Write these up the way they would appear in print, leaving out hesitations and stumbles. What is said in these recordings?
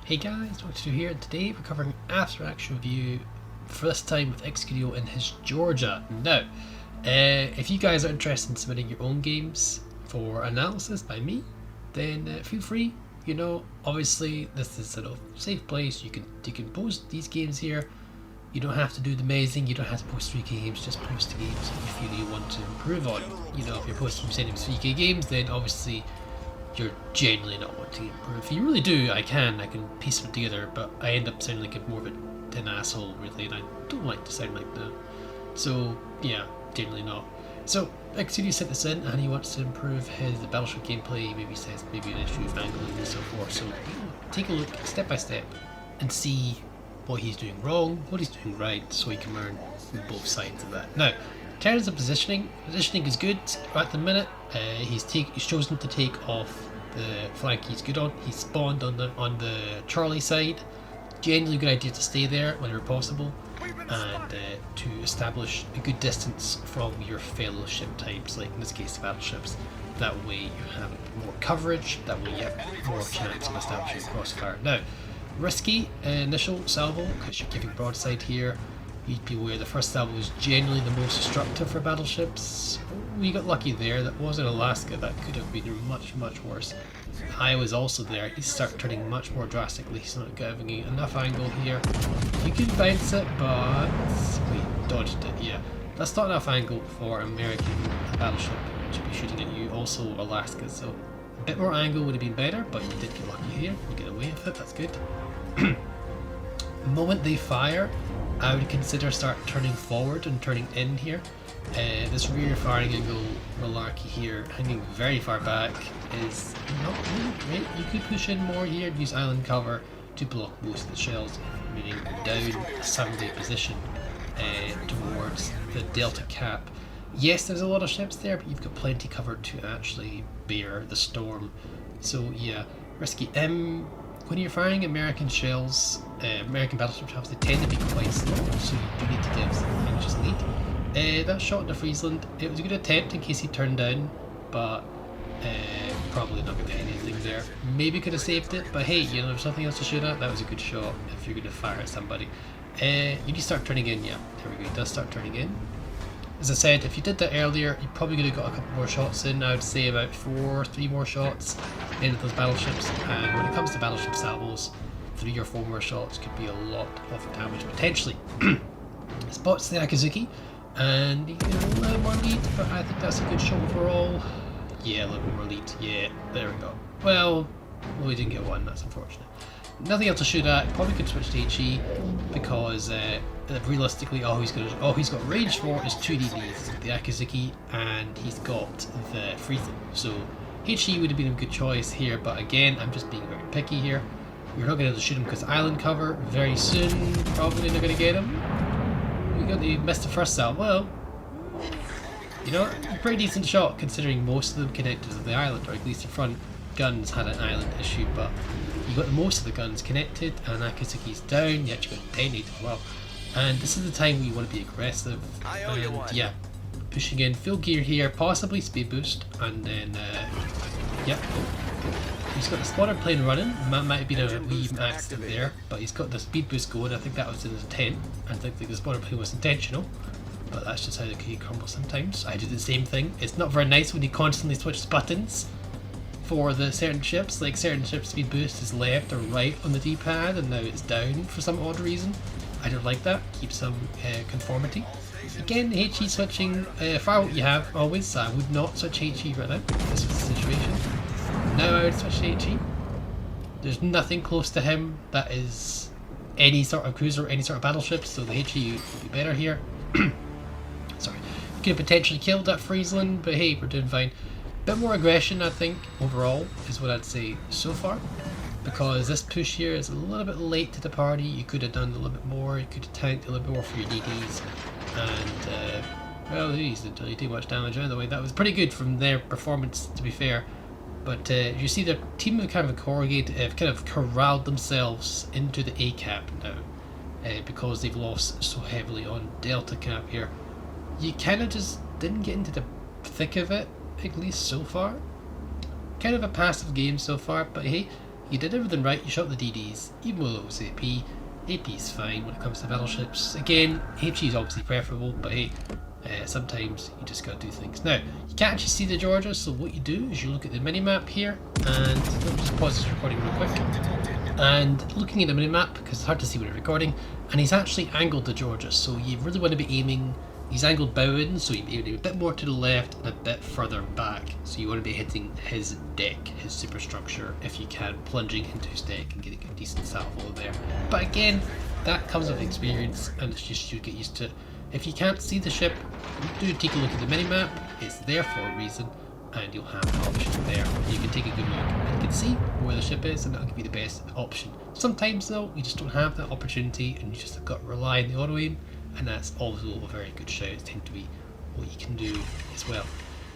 Hey guys, Dr. here, and today we're covering After Action Review, for this time with Excudio and his Georgia. Now, if you guys are interested in submitting your own games for analysis by me, then feel free. You know, obviously this is a safe place. You can post these games here. You don't have to do the amazing. You don't have to post 3K games. Just post the games that you feel you want to improve on. You know, if you're posting 3K games, then obviously you're genuinely not wanting to improve. If you really do, I can piece them together, but I end up sounding like more of an asshole, really, and I don't like to sound like that. So, yeah, generally not. So, Exudio sent this in, and he wants to improve his Battleship gameplay. Maybe he says maybe an issue of angling and so forth. So, take a look step by step and see what he's doing wrong, what he's doing right, so he can learn from both sides of that. Now, in terms of positioning is good at the minute. He's chosen to take off the flank he's good on. He's spawned on the Charlie side. Generally a good idea to stay there whenever possible, and to establish a good distance from your fellow ship types, like in this case the battleships. That way you have more coverage, that way you have more chance of establishing crossfire. Now, risky initial salvo, because you're giving broadside here. You'd be aware the first salvo was generally the most destructive for battleships. We got lucky there. That was in Alaska. That could have been much worse. Iowa's also there. He starts turning much more drastically. He's not giving enough angle here. You can bounce it, but we dodged it. Yeah, that's not enough angle for American battleship to be shooting at you. Also Alaska, so a bit more angle would have been better, but you did get lucky here. You get away with it. That's good. The moment they fire, I would consider start turning forward and turning in here. This rear firing angle malarkey here, hanging very far back, is not really great. You could push in more here and use island cover to block most of the shells, meaning down a 7-day position towards the Delta Cap. Yes, there's a lot of ships there, but you've got plenty cover to actually bear the storm. So yeah, risky. When you're firing American shells, American battleship shells, they tend to be quite slow, so you do need to give some anxious lead. That shot into Friesland, it was a good attempt in case he turned down, but probably not going to hit anything there. Maybe could have saved it, but hey, you know, there's something else to shoot at. That was a good shot if you're going to fire at somebody. You need to start turning in, yeah, there we go, he does start turning in. As I said, if you did that earlier, you probably could have got a couple more shots in. I would say about 3 more shots into those battleships. And when it comes to battleship salvos, 3 or 4 more shots could be a lot of damage potentially. Spots the Akizuki, and you get a little more lead, but I think that's a good shot overall. Yeah, a little more lead. Yeah, there we go. Well, we didn't get one. That's unfortunate. Nothing else to shoot at. Probably could switch to HE because realistically, all he's got range for is 2 DBs, the Akizuki, and he's got the Friesland. So HE would have been a good choice here, but again, I'm just being very picky here. You're not going to shoot him because island cover very soon. Probably not going to get him. He missed the first cell. Well, you know, pretty decent shot considering most of them connected to the island, or at least the front guns had an island issue, but you got most of the guns connected, and Akizuki's down, yet you got detonated as well. And this is the time where you want to be aggressive, and yeah, pushing in full gear here, possibly speed boost, and then yep, he's got the spotter plane running. That might have been a wee accident there, but he's got the speed boost going. I think that was in his intent. I think the spotter plane was intentional, but that's just how the cookie crumbles sometimes. I do the same thing. It's not very nice when you constantly switch buttons for the certain ships. Like certain ships speed boost is left or right on the D-pad, and now it's down for some odd reason. I don't like that. Keep some conformity. Again, HE switching, fire what you have always. I would not switch HE right now. This was the situation. Now I would switch to HE. There's nothing close to him that is any sort of cruiser or any sort of battleship, so the HE would be better here. Sorry. Could have potentially killed that Friesland, but hey, we're doing fine. Bit more aggression, I think, overall, is what I'd say so far. Because this push here is a little bit late to the party. You could have done a little bit more. You could have tanked a little bit more for your DDs. And, well, these didn't really do much damage either way. That was pretty good from their performance, to be fair. But you see the team have kind of corralled themselves into the A cap now. Because they've lost so heavily on Delta Cap here. You kind of just didn't get into the thick of it, at least so far. Kind of a passive game so far, but hey, You did everything right, you shot the DDs, even with low AP. AP is fine when it comes to battleships. Again, HE is obviously preferable, but hey, sometimes you just gotta do things. Now, you can't actually see the Georgia, so what you do is you look at the minimap here, and let me just pause this recording real quick. And looking at the minimap, because it's hard to see when you're recording, and he's actually angled the Georgia, so you really want to be aiming. He's angled bow in, so you're aiming a bit more to the left and a bit further back. So you want to be hitting his deck, his superstructure, if you can, plunging into his deck and getting a decent salvo there. But again, that comes with experience, and it's just you get used to it. If you can't see the ship, do take a look at the minimap. It's there for a reason, and you'll have an option there. You can take a good look and you can see where the ship is, and that'll give you the best option. Sometimes though, you just don't have that opportunity, and you just have got to rely on the auto aim. And that's also a very good shout. It tends to be what you can do as well.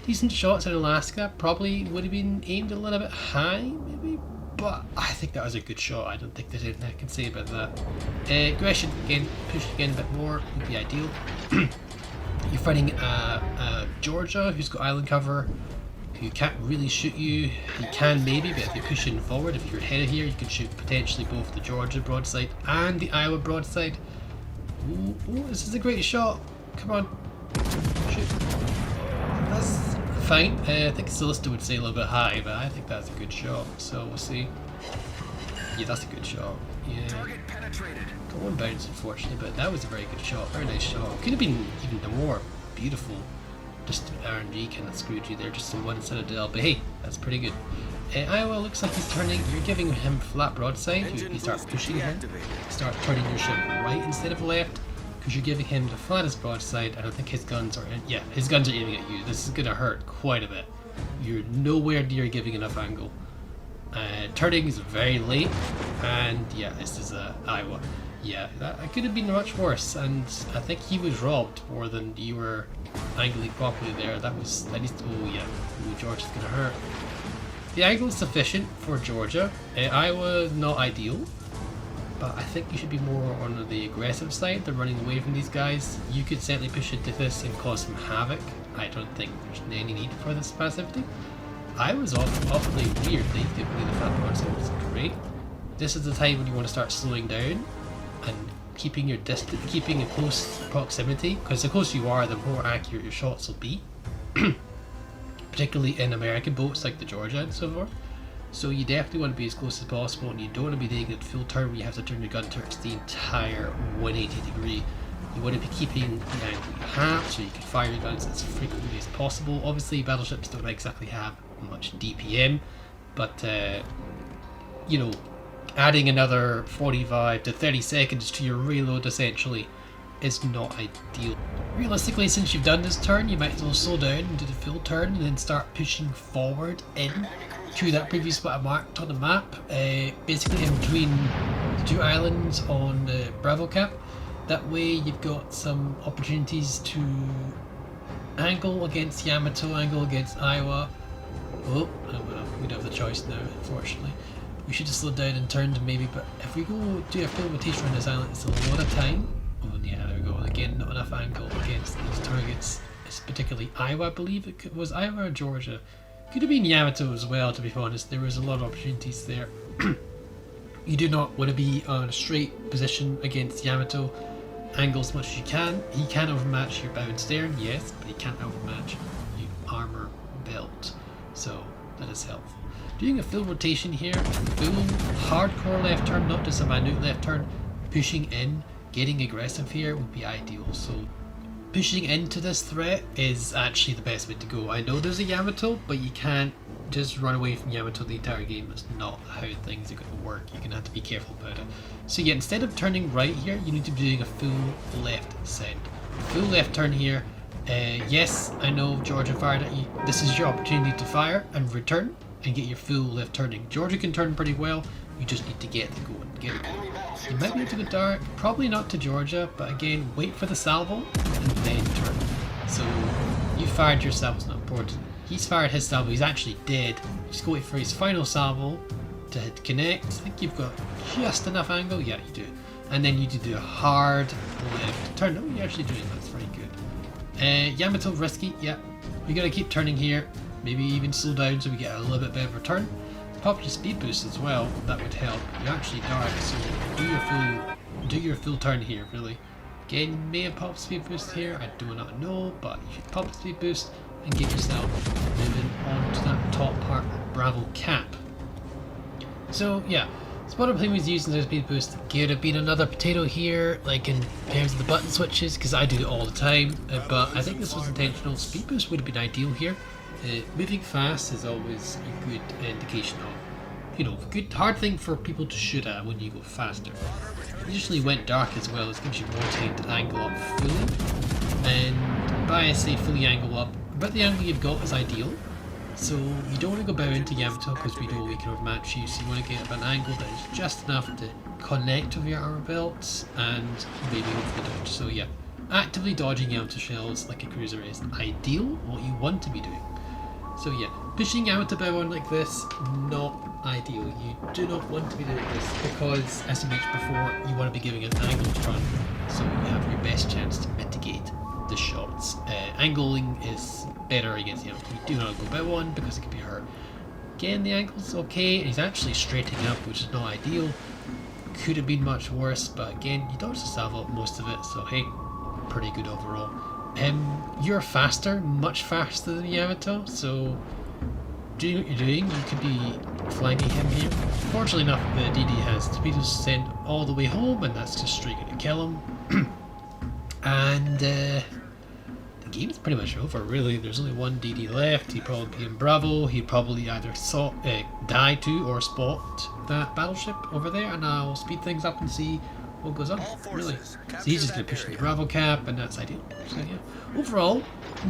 Decent shots in Alaska, probably would have been aimed a little bit high maybe, but I think that was a good shot. I don't think there's anything I can say about that. Aggression, again, push again a bit more would be ideal. You're fighting Georgia, who's got island cover, who can't really shoot you. He can maybe, but if you're pushing forward, if you're ahead of here, you can shoot potentially both the Georgia broadside and the Iowa broadside. Ooh, this is a great shot. Come on. Shoot. That's fine. I think Celista would say a little bit high, but I think that's a good shot. So we'll see. Yeah, that's a good shot. Yeah. Got one bounce, unfortunately, but that was a very good shot. Very nice shot. Could have been even more beautiful. Just RNG kind of screwed you there, just in one citadel. But hey, that's pretty good. Iowa looks like he's turning. You're giving him flat broadside. You start pushing him. Start turning your ship right instead of left, because you're giving him the flattest broadside. I don't think his guns are. Yeah, his guns are aiming at you. This is gonna hurt quite a bit. You're nowhere near giving enough angle. Turning is very late, and yeah, this is Iowa. Yeah, that could have been much worse, and I think he was robbed more than you were angling properly there. That was at least. Oh yeah, ooh, George is gonna hurt. The angle is sufficient for Georgia. Iowa is not ideal, but I think you should be more on the aggressive side than running away from these guys. You could certainly push into this and cause some havoc. I don't think there's any need for this passivity. Iowa's awfully weird. They didn't really the flat broadside was great. This is the time when you want to start slowing down and keeping your distance, keeping a close proximity, because the closer you are, the more accurate your shots will be. Particularly in American boats like the Georgia and so forth. So you definitely want to be as close as possible, and you don't want to be taking a full turn where you have to turn your gun turrets the entire 180 degree. You want to be keeping the angle you have so you can fire your guns as frequently as possible. Obviously battleships don't exactly have much DPM, but you know, adding another 45 to 30 seconds to your reload essentially is not ideal. Realistically, since you've done this turn, you might as well slow down and do the full turn and then start pushing forward in to that previous spot I marked on the map, basically in between the two islands on Bravo Cap. That way you've got some opportunities to angle against Yamato, angle against Iowa. Oh, we don't have the choice now, unfortunately. We should have slowed down and turned maybe, but if we go do a full rotation around this island, it's a lot of time. Oh yeah, there we go. Again, not enough angle against these targets. It's particularly Iowa, I believe. It was Iowa or Georgia. Could have been Yamato as well, to be honest. There was a lot of opportunities there. You do not want to be on a straight position against Yamato. Angle as much as you can. He can overmatch your bow and stern, yes, but he can't overmatch your armor belt. So that is helpful. Doing a full rotation here, full hardcore left turn, not just a minute left turn, pushing in, getting aggressive here would be ideal. So pushing into this threat is actually the best way to go. I know there's a Yamato, but you can't just run away from Yamato the entire game. That's not how things are going to work. You're going to have to be careful about it. So yeah, instead of turning right here, you need to be doing a full left send. Full left turn here. Yes, I know Georgia fired at you. This is your opportunity to fire and return and get your full left turning. Georgia can turn pretty well. You just need to get it going. Get it going. You might be able to go dark, probably not to Georgia, but again, wait for the salvo and then turn. So you fired your salvo, it's not important. He's fired his salvo, he's actually dead. Just go wait for his final salvo to hit connect. I think you've got just enough angle, yeah you do. And then you do a hard left turn. Oh, you're actually doing that, that's very good. Yamato risky, yeah. We gotta keep turning here, maybe even slow down so we get a little bit better return. pop your speed boost as well. That would help. You're actually dark, so do your full turn here. Really. Again, you may have popped speed boost here. I do not know, but you should pop the speed boost and get yourself moving on to that top part of Bravo Cap. So yeah. So what I'm planning was using the speed boost could have been another potato here, like in terms of the button switches, because I do it all the time, but I think this was intentional. Speed boost would have been ideal here. Moving fast is always a good indication of, you know, good hard thing for people to shoot at when you go faster. It usually went dark as well, it gives you more time to angle up fully, and by I say fully angle up, but the angle you've got is ideal. So you don't want to go bow into Yamato because we know we can overmatch you, so you want to get an angle that is just enough to connect with your armor belts and maybe hopefully dodge. So yeah, actively dodging Yamato shells like a cruiser is ideal, what you want to be doing. So yeah, pushing Yamato bow on like this, not ideal. You do not want to be doing this because, as I mentioned before, you want to be giving an angled run, so you have your best chance to mitigate the shots. Angling is better against Yamato. You do not go bow on because it can be hurt. Again, the angle's okay, and he's actually straightening up, which is not ideal. Could have been much worse, but again, you dodged the salvo up most of it, so hey, pretty good overall. You're faster, much faster than Yamato, so doing what you're doing, you could be flanking him here. Fortunately enough, the DD has torpedoes sent all the way home, and that's just straight going to kill him. And the game's pretty much over, really. There's only one DD left. He'd probably be in Bravo. He'd probably either die to or spot that battleship over there, and I'll speed things up and see what goes on, really. So he's just going to push the Bravo Cap, and that's ideal. So yeah, overall,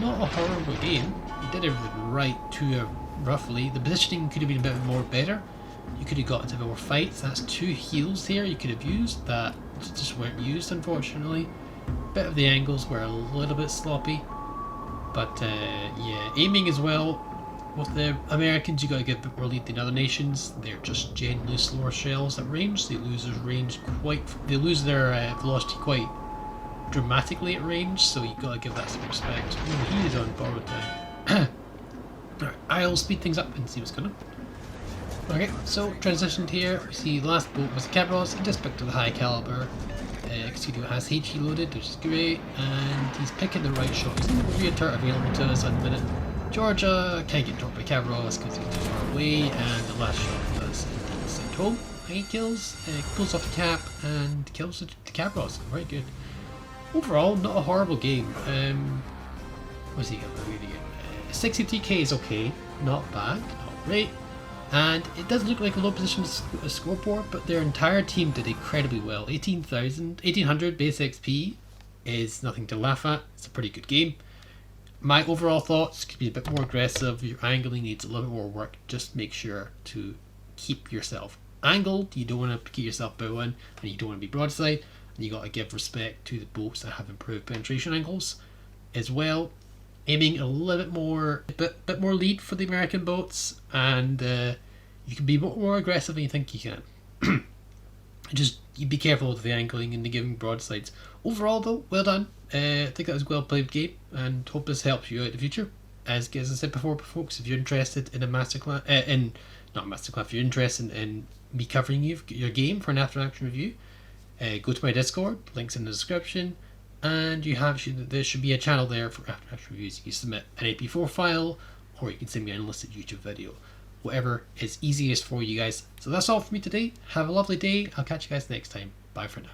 not a horrible game. You did everything right to roughly. The positioning could have been a bit more better. You could have got into more fights. That's 2 heals here you could have used that just weren't used, unfortunately. Bit of the angles were a little bit sloppy, but yeah, aiming as well. With the Americans, you got to give a bit more lead than other nations. They're just generally slower shells at range. They lose their range they lose their velocity quite dramatically at range. So you got to give that some respect. Ooh, he is on borrowed time. Alright, I'll speed things up and see what's going on. Okay, so transitioned here. We see the last boat was the Cabros. He just picked up the high caliber. Excudio has HE loaded, which is great, and he's picking the right shot. He's going to be a turret available to us in a minute. Georgia can't get dropped by Cabros because he's too far away, and the last shot does indeed send home. 8 kills, pulls off the cap and kills the Cabros. Very good. Overall, not a horrible game. What's he got? 63k is okay, not bad, not great. And it does look like a low position scoreboard, but their entire team did incredibly well. 1800 base XP is nothing to laugh at. It's a pretty good game. My overall thoughts could be a bit more aggressive. Your angling needs a little bit more work. Just make sure to keep yourself angled. You don't want to keep yourself bowing, and you don't want to be broadside. And you got to give respect to the boats that have improved penetration angles as well. Aiming a little bit more, bit more lead for the American boats, and you can be more aggressive than you think you can. Just you be careful with the angling and the giving broadsides. Overall, though, well done. I think that was a well played game, and hope this helps you out in the future. As I said before, folks, if you're interested in a masterclass, not masterclass, if you're interested in me covering your game for an after action review, go to my Discord. Links in the description. And there should be a channel there for after action reviews. You can submit an AP4 file, or you can send me an unlisted YouTube video. Whatever is easiest for you guys. So that's all for me today. Have a lovely day. I'll catch you guys next time. Bye for now.